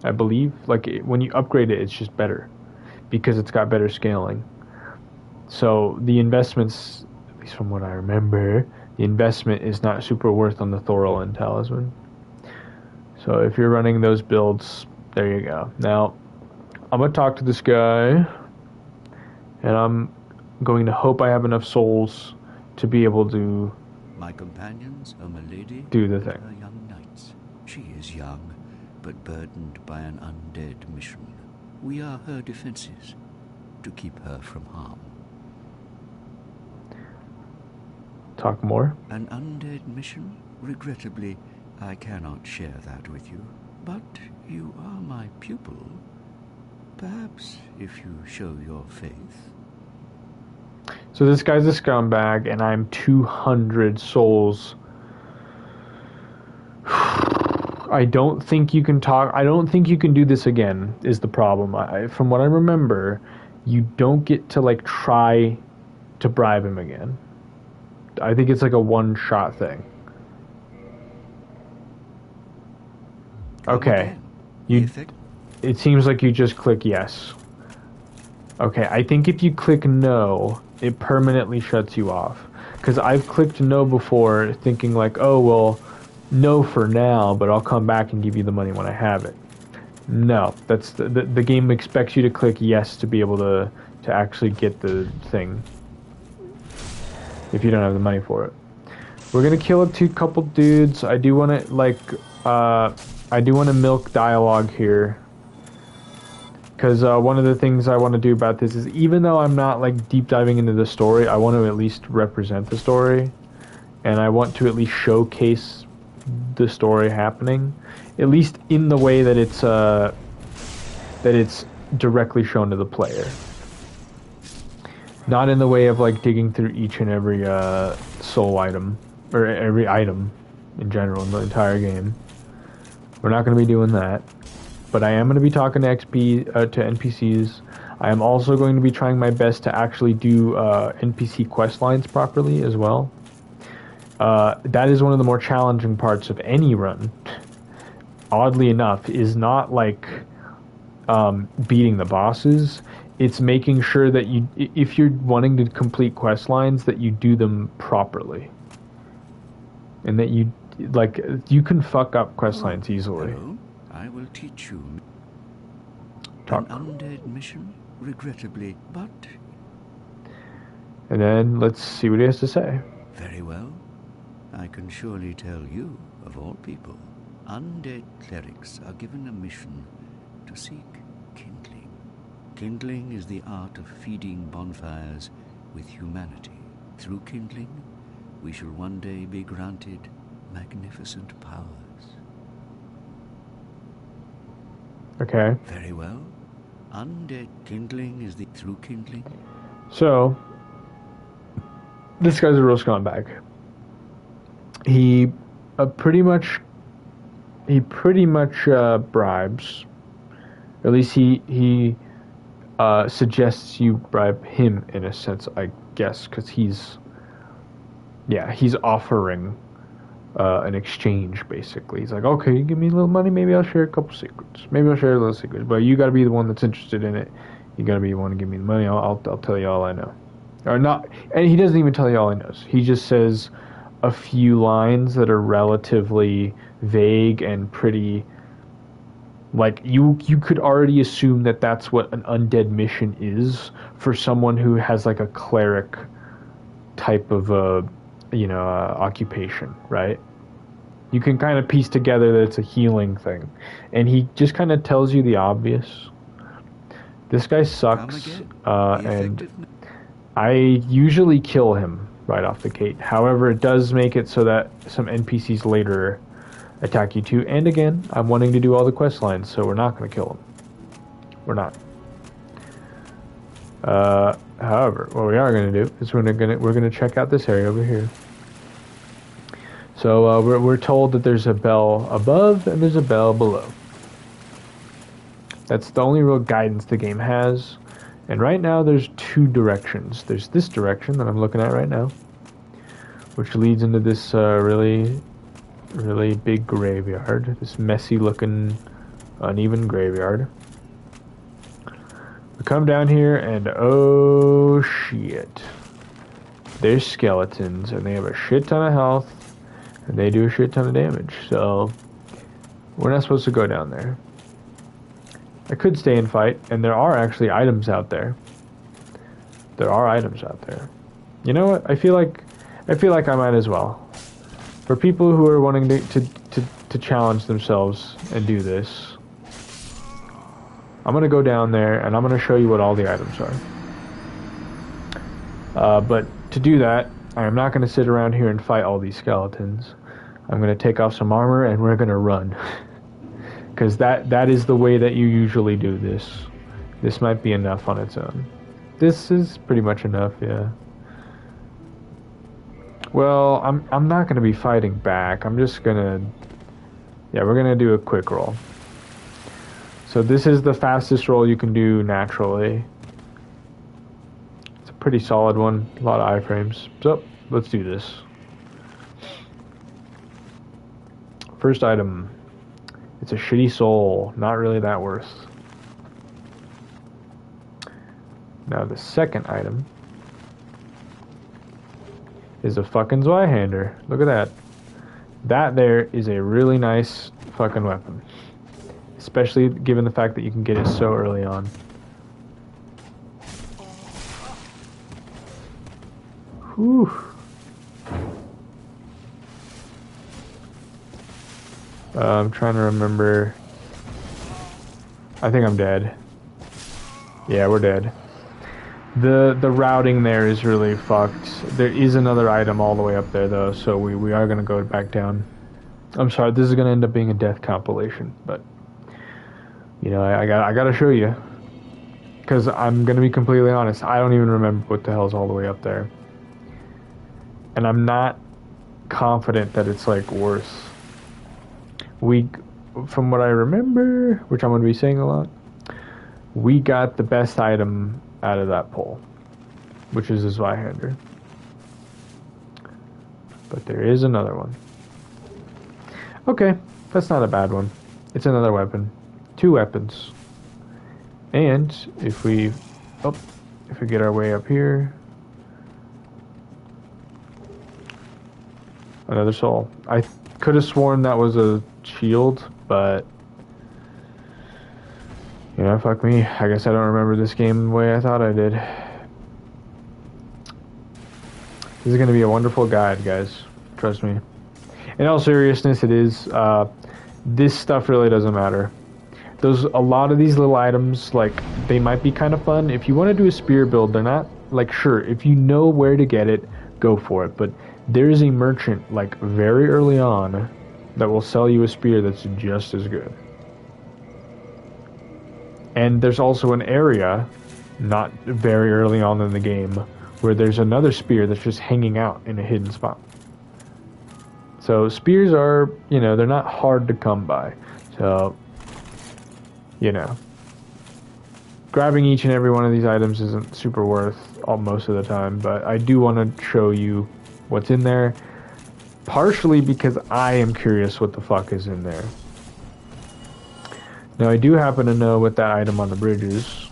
I believe, like when you upgrade it, it's just better because it's got better scaling. So the investments, at least from what I remember, the investment is not super worth on the Thorolin talisman. So if you're running those builds, there you go. Now, I'm gonna talk to this guy, and I'm going to hope I have enough souls to be able to My companions are Milady do the and thing. her young knights. She is young, but burdened by an undead mission. We are her defenses, to keep her from harm. Talk more. An undead mission? Regrettably, I cannot share that with you. But you are my pupil. Perhaps if you show your faith. So this guy's a scumbag, and I'm 200 souls. I don't think you can talk. I don't think you can do this again, is the problem. From what I remember, you don't get to, like, try to bribe him again. I think it's like a one-shot thing. Okay. It seems like you just click yes. Okay, I think if you click no, it permanently shuts you off. Because I've clicked no before, thinking like, oh, well, no for now, but I'll come back and give you the money when I have it. No, that's the game expects you to click yes to be able to actually get the thing. If you don't have the money for it. We're gonna kill a couple dudes. I do want to, like, I do want to milk dialogue here. Because one of the things I want to do about this is, even though I'm not, like, deep diving into the story, I want to at least represent the story. And I want to at least showcase the story happening. At least in the way that it's directly shown to the player. Not in the way of, like, digging through each and every soul item. Or every item in general in the entire game. We're not going to be doing that. But I am going to be talking to NPCs. I am also going to be trying my best to actually do NPC quest lines properly as well. That is one of the more challenging parts of any run. Oddly enough, is not like beating the bosses. It's making sure that you, if you're wanting to complete quest lines, that you do them properly. And that you, like, you can fuck up quest lines easily. Hello? I will teach you. Talk. An undead mission, regrettably, but... And then let's see what he has to say. Very well. I can surely tell you, of all people, undead clerics are given a mission to seek kindling. Kindling is the art of feeding bonfires with humanity. Through kindling, we shall one day be granted magnificent powers. Okay. Very well. Undead kindling is the through kindling? So, this guy's a real scumbag. He pretty much bribes, or at least he suggests you bribe him in a sense, I guess, because he's offering an exchange, basically. He's like, okay, you give me a little money, maybe I'll share a couple secrets. Maybe I'll share a little secrets, but you gotta be the one that's interested in it. You gotta be the one to give me the money. I'll tell you all I know. Or not, and he doesn't even tell you all he knows. He just says a few lines that are relatively vague and pretty, like, you could already assume that that's what an undead mission is for someone who has like a cleric type of occupation, right? You can kind of piece together that it's a healing thing, and he just kind of tells you the obvious. This guy sucks, and I usually kill him right off the gate. However, it does make it so that some NPCs later attack you too. And again, I'm wanting to do all the quest lines, so we're not going to kill him. We're not. However, what we are going to do is we're going to check out this area over here. So we're told that there's a bell above and there's a bell below. That's the only real guidance the game has. And right now there's two directions. There's this direction that I'm looking at right now, which leads into this really big graveyard. This messy looking, uneven graveyard. We come down here and oh shit. There's skeletons and they have a shit ton of health and they do a shit ton of damage. So we're not supposed to go down there. I could stay and fight, and there are actually items out there. There are items out there. You know what? I feel like I might as well. For people who are wanting to challenge themselves and do this, I'm gonna go down there and I'm gonna show you what all the items are. But to do that, I am not gonna sit around here and fight all these skeletons. I'm gonna take off some armor and we're gonna run. Because that is the way that you usually do this. This might be enough on its own. This is pretty much enough, yeah. Well, I'm not gonna be fighting back. I'm just gonna, we're gonna do a quick roll. So this is the fastest roll you can do naturally. It's a pretty solid one. A lot of iframes. So let's do this. First item. It's a shitty soul, not really that worth. Now the second item is a fucking Zweihander. Look at that. That there is a really nice fucking weapon. Especially given the fact that you can get it so early on. Whew. I'm trying to remember. I think I'm dead. Yeah, we're dead. The routing there is really fucked. There is another item all the way up there though, so we are gonna go back down. I'm sorry, this is gonna end up being a death compilation, but you know, I gotta show you. Because I'm gonna be completely honest, I don't even remember what the hell's all the way up there. And I'm not confident that it's like worth. From what I remember, which I'm going to be saying a lot, we got the best item out of that pole, which is a Zweihander. But there is another one. Okay, that's not a bad one. It's another weapon. 2 weapons. And if we get our way up here, another soul. I could have sworn that was a shield, but you know, fuck me. I guess I don't remember this game the way I thought I did. This is going to be a wonderful guide, guys. Trust me. In all seriousness, it is. This stuff really doesn't matter. A lot of these little items, like, they might be kind of fun. If you want to do a spear build, they're not, like, sure, if you know where to get it, go for it. But there is a merchant, like, very early on that will sell you a spear that's just as good. And there's also an area, not very early on in the game, where there's another spear that's just hanging out in a hidden spot. So spears are, you know, they're not hard to come by. So, you know, grabbing each and every one of these items isn't super worth most of the time, but I do want to show you what's in there, partially because I am curious what the fuck is in there. Now, I do happen to know what that item on the bridge is,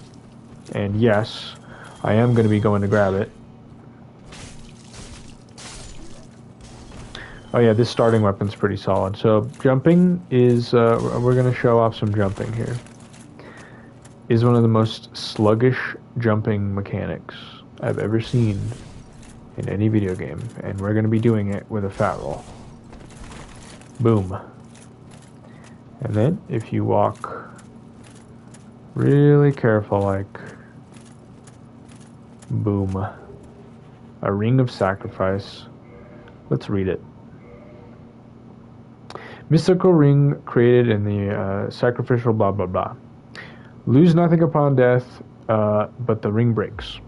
and yes, I am going to be going to grab it. Oh yeah, this starting weapon's pretty solid. So jumping is, we're going to show off some jumping here. Is one of the most sluggish jumping mechanics I've ever seen in any video game, and we're going to be doing it with a fat roll. Boom. And then, if you walk really careful, like, boom. A ring of sacrifice. Let's read it. Mystical ring created in the sacrificial blah blah blah. Lose nothing upon death, but the ring breaks.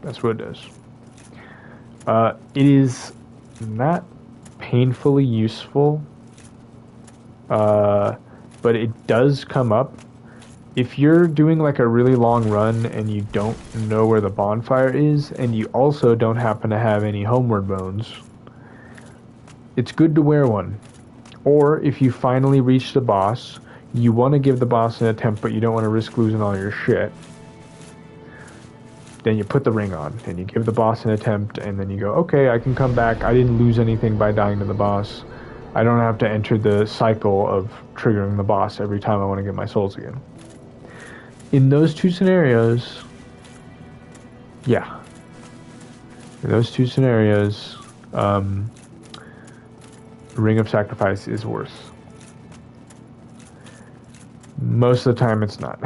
That's what it does. It is not painfully useful, but it does come up. If you're doing like a really long run and you don't know where the bonfire is, and you also don't happen to have any homeward bones, it's good to wear one. Or if you finally reach the boss, you want to give the boss an attempt, but you don't want to risk losing all your shit, then you put the ring on, and you give the boss an attempt, and then you go, okay, I can come back. I didn't lose anything by dying to the boss. I don't have to enter the cycle of triggering the boss every time I want to get my souls again. In those two scenarios, yeah. In those two scenarios, Ring of Sacrifice is worse. Most of the time it's not.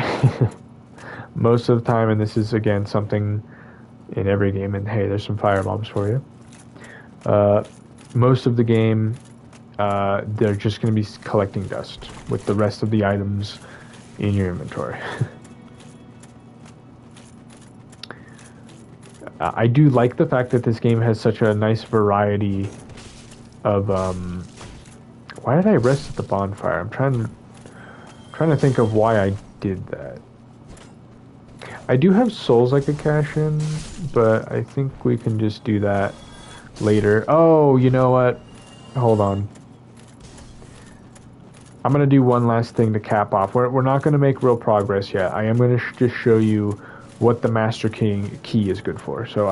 Most of the time, and this is again something in every game, and hey, there's some firebombs for you. Most of the game, they're just going to be collecting dust with the rest of the items in your inventory. I do like the fact that this game has such a nice variety of, why did I rest at the bonfire? I'm trying to think of why I did that. I do have souls I could cash in, but I think we can just do that later. Oh, you know what? Hold on. I'm going to do one last thing to cap off. We're not going to make real progress yet. I am going to just show you what the Master Key is good for. So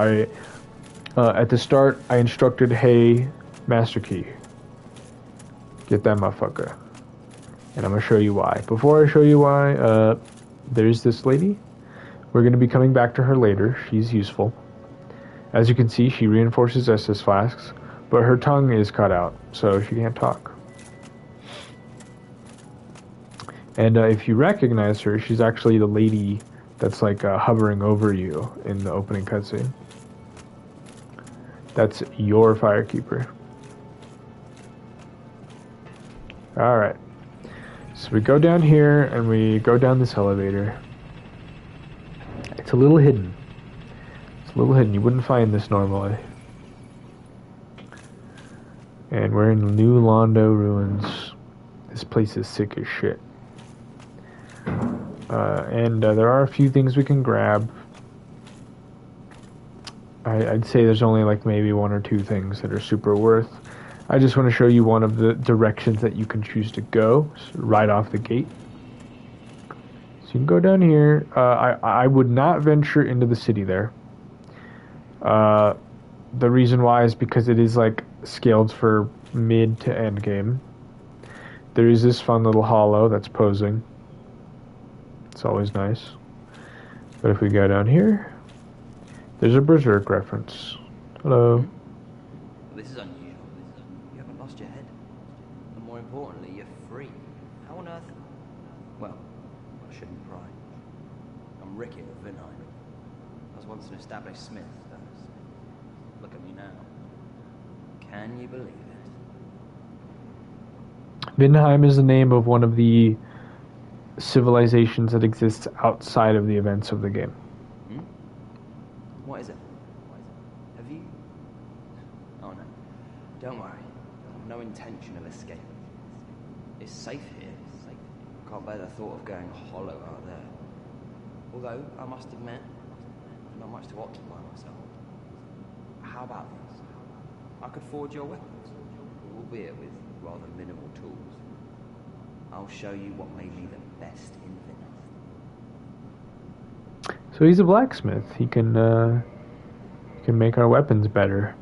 at the start, I instructed, hey, Master Key, get that motherfucker. And I'm going to show you why. Before I show you why, there's this lady. We're going to be coming back to her later. She's useful. As you can see, she reinforces Estus flasks, but her tongue is cut out, so she can't talk. And if you recognize her, she's actually the lady that's like hovering over you in the opening cutscene. That's your Firekeeper. Alright. So we go down here and we go down this elevator. It's a little hidden. It's a little hidden. You wouldn't find this normally. And we're in New Londo Ruins. This place is sick as shit. And there are a few things we can grab. I'd say there's only like maybe one or two things that are super worth. I just want to show you one of the directions that you can choose to go right off the gate. So you can go down here. I would not venture into the city there. The reason why is because it is like scaled for mid to end game. There is this fun little hollow that's posing. It's always nice. But if we go down here, there's a Berserk reference. Hello. This is unusual. You haven't lost your head. And more importantly, you're free. How on earth? Well, I shouldn't pry. I'm Ricky of Vinheim. I was once an established smith. Look at me now. Can you believe it? Vinheim is the name of one of the civilizations that exist outside of the events of the game. Hmm? What is it? Have you... Oh no. Don't worry. I've no intention of escaping. It's safe here. Can't bear the thought of going hollow out there. Although, I must admit, not much to occupy myself. How about this? I could forge your weapons, albeit with rather minimal tools. I'll show you what may be the best in Venice. So he's a blacksmith. He can make our weapons better.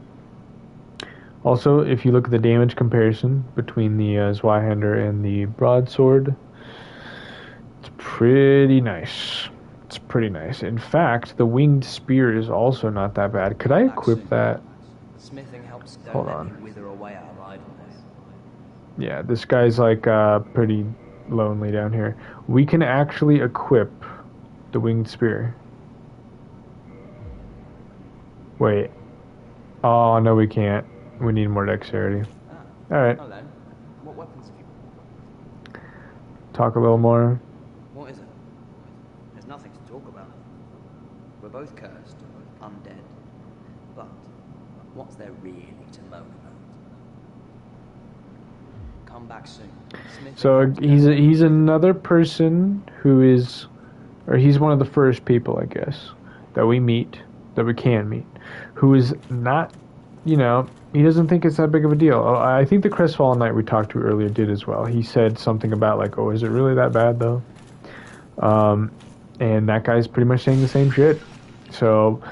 Also, if you look at the damage comparison between the Zweihander and the broadsword, it's pretty nice. It's pretty nice. In fact, the winged spear is also not that bad. Could I equip that? Smithing helps Hold don't on. let me wither away out of idleness. Yeah, this guy's like pretty lonely down here. We can actually equip the winged spear. Wait. Oh, no, we can't. We need more dexterity. Alright. Well then, what weapons have you? Talk a little more. What is it? There's nothing to talk about. We're both cursed, undead. But what's there really to moan about? Come back soon. So he's another person who is, or he's one of the first people, I guess, that we can meet, who is not, you know, he doesn't think it's that big of a deal. I think the Crestfallen Knight we talked to earlier did as well. He said something about like, oh, is it really that bad though? And that guy's pretty much saying the same shit. So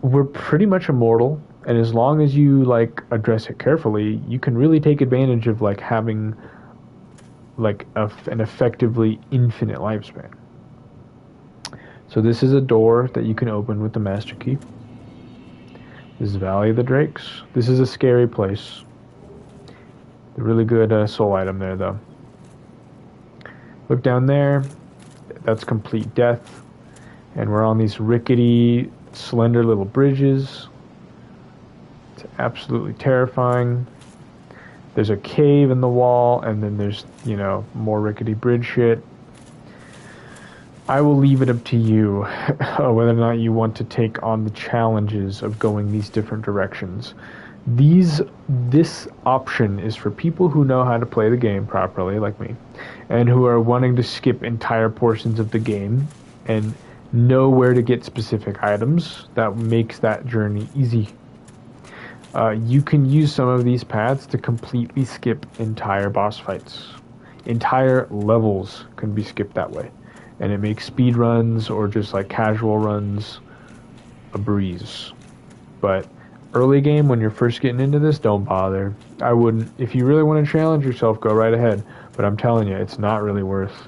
we're pretty much immortal, and as long as you like address it carefully, you can really take advantage of like having like an effectively infinite lifespan. So this is a door that you can open with the master key. This is Valley of the Drakes. This is a scary place. A really good soul item there, though. Look down there. That's complete death. And we're on these rickety, slender little bridges. It's absolutely terrifying. There's a cave in the wall, and then there's, you know, more rickety bridge shit. I will leave it up to you whether or not you want to take on the challenges of going these different directions. This option is for people who know how to play the game properly, like me, and who are wanting to skip entire portions of the game and know where to get specific items. That makes that journey easy. You can use some of these paths to completely skip entire boss fights. Entire levels can be skipped that way. And it makes speed runs or just like casual runs a breeze. But early game, when you're first getting into this, don't bother. I wouldn't. If you really want to challenge yourself, go right ahead. But I'm telling you, it's not really worth.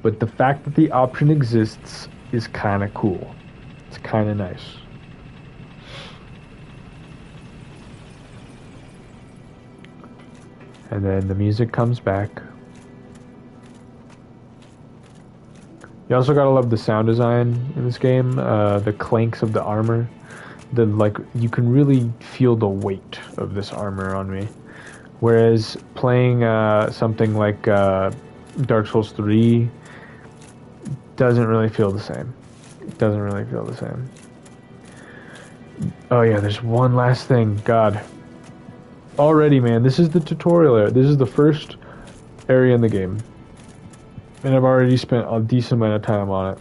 But the fact that the option exists is kind of cool. It's kind of nice. And then the music comes back. You also gotta love the sound design in this game. The clanks of the armor. You can really feel the weight of this armor on me. Whereas playing something like Dark Souls 3 doesn't really feel the same. It doesn't really feel the same. Oh yeah, there's one last thing. God. Already, man, this is the tutorial area. This is the first area in the game. And I've already spent a decent amount of time on it.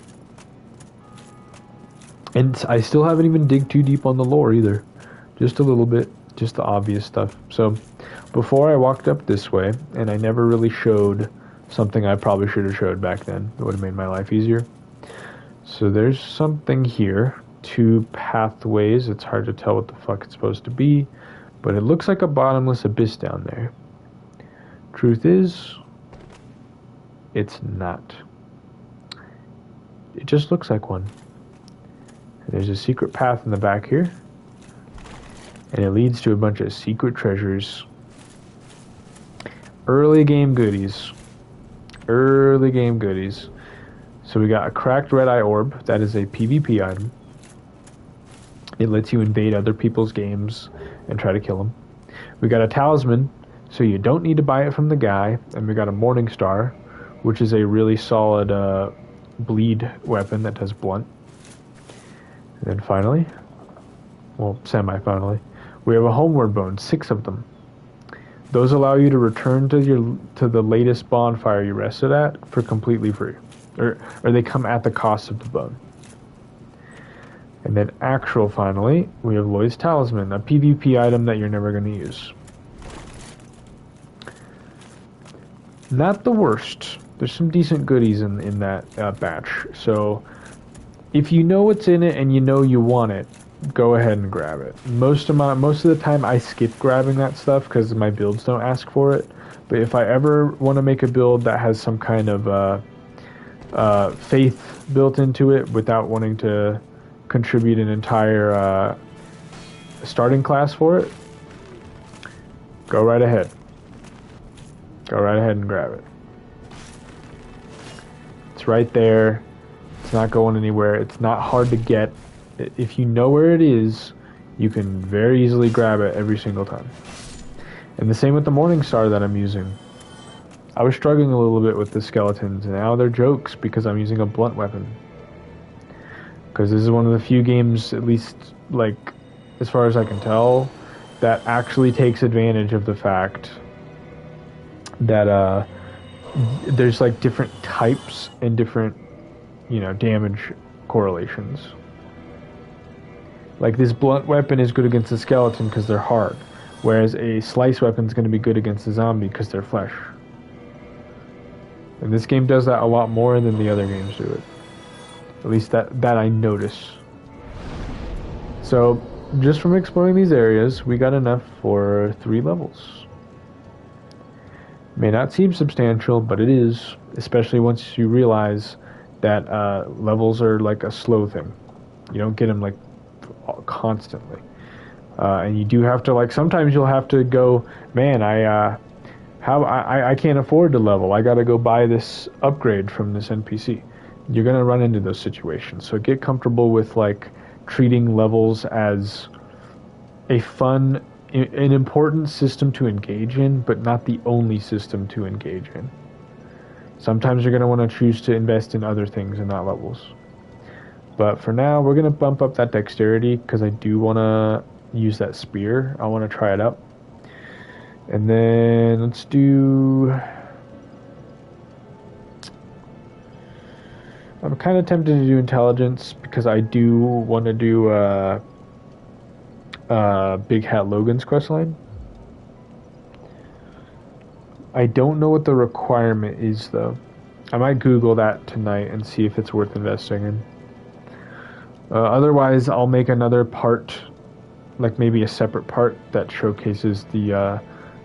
And I still haven't even digged too deep on the lore either. Just a little bit. Just the obvious stuff. So, before I walked up this way, and I never really showed something I probably should have showed back then. That would have made my life easier. So there's something here. 2 pathways. It's hard to tell what the fuck it's supposed to be. But it looks like a bottomless abyss down there. Truth is, it's not. It just looks like one. There's a secret path in the back here. And it leads to a bunch of secret treasures. Early game goodies. Early game goodies. So we got a cracked red eye orb. That is a PvP item. It lets you invade other people's games and try to kill them. We got a talisman, so you don't need to buy it from the guy. And we got a morning star, which is a really solid bleed weapon that does blunt. And then finally, well, semi-finally, we have a homeward bone, 6 of them. Those allow you to return to the latest bonfire you rested at for completely free, or they come at the cost of the bone. And then finally, we have Lloyd's Talisman, a PvP item that you're never going to use. Not the worst. There's some decent goodies in that batch. So if you know what's in it and you know you want it, go ahead and grab it. Most of the time I skip grabbing that stuff because my builds don't ask for it. But if I ever want to make a build that has some kind of faith built into it without wanting to contribute an entire starting class for it, go right ahead. Go right ahead and grab it. It's right there. It's not going anywhere. It's not hard to get. If you know where it is, you can very easily grab it every single time. And the same with the Morningstar that I'm using. I was struggling a little bit with the skeletons, and now they're jokes because I'm using a blunt weapon. Because this is one of the few games, at least like as far as I can tell, that actually takes advantage of the fact that there's like different types and different, damage correlations. Like this blunt weapon is good against a skeleton because they're hard, whereas a slice weapon is going to be good against a zombie because they're flesh. And this game does that a lot more than the other games do it. At least that I notice. So, just from exploring these areas, we got enough for 3 levels. May not seem substantial, but it is, especially once you realize that levels are like a slow thing. You don't get them like constantly. And you do have to, like, sometimes you'll have to go, man, I can't afford to level. I gotta go buy this upgrade from this NPC. You're gonna run into those situations. So get comfortable with, like, treating levels as a fun, an important system to engage in, but not the only system to engage in. Sometimes you're gonna want to choose to invest in other things and not levels. But for now, we're gonna bump up that dexterity because I do want to use that spear. I want to try it out. And then let's do... I'm kind of tempted to do intelligence because I do want to do Big Hat Logan's questline. I don't know what the requirement is though. I might Google that tonight and see if it's worth investing in. Otherwise, I'll make another part, like maybe a separate part that showcases the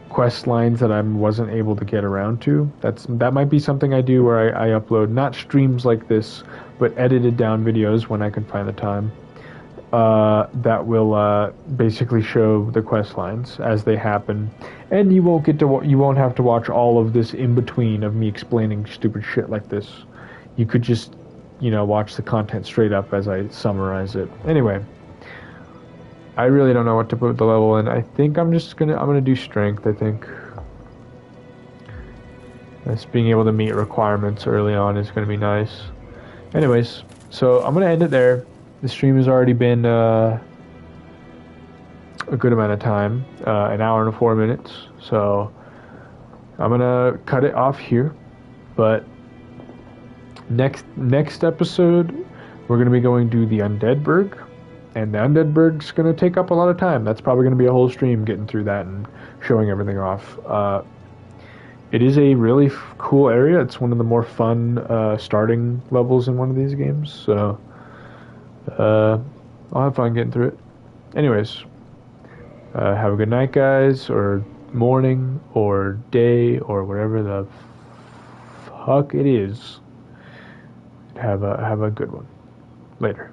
quest lines that I wasn't able to get around to. That might be something I do where I upload not streams like this, but edited down videos when I can find the time. That will basically show the quest lines as they happen, and you won't have to watch all of this in between of me explaining stupid shit like this. You could just, watch the content straight up as I summarize it. Anyway. I really don't know what to put the level in. I think I'm gonna do strength, I think. Just being able to meet requirements early on is gonna be nice. Anyways, so I'm gonna end it there. The stream has already been a good amount of time, an hour and 4 minutes. So I'm gonna cut it off here. But next episode, we're gonna be going to the Undead Burg. And the Undead Burg's going to take up a lot of time. That's probably going to be a whole stream getting through that and showing everything off. It is a really cool area. It's one of the more fun starting levels in one of these games. So I'll have fun getting through it. Anyways, have a good night, guys, or morning, or day, or whatever the fuck it is. Have a good one. Later.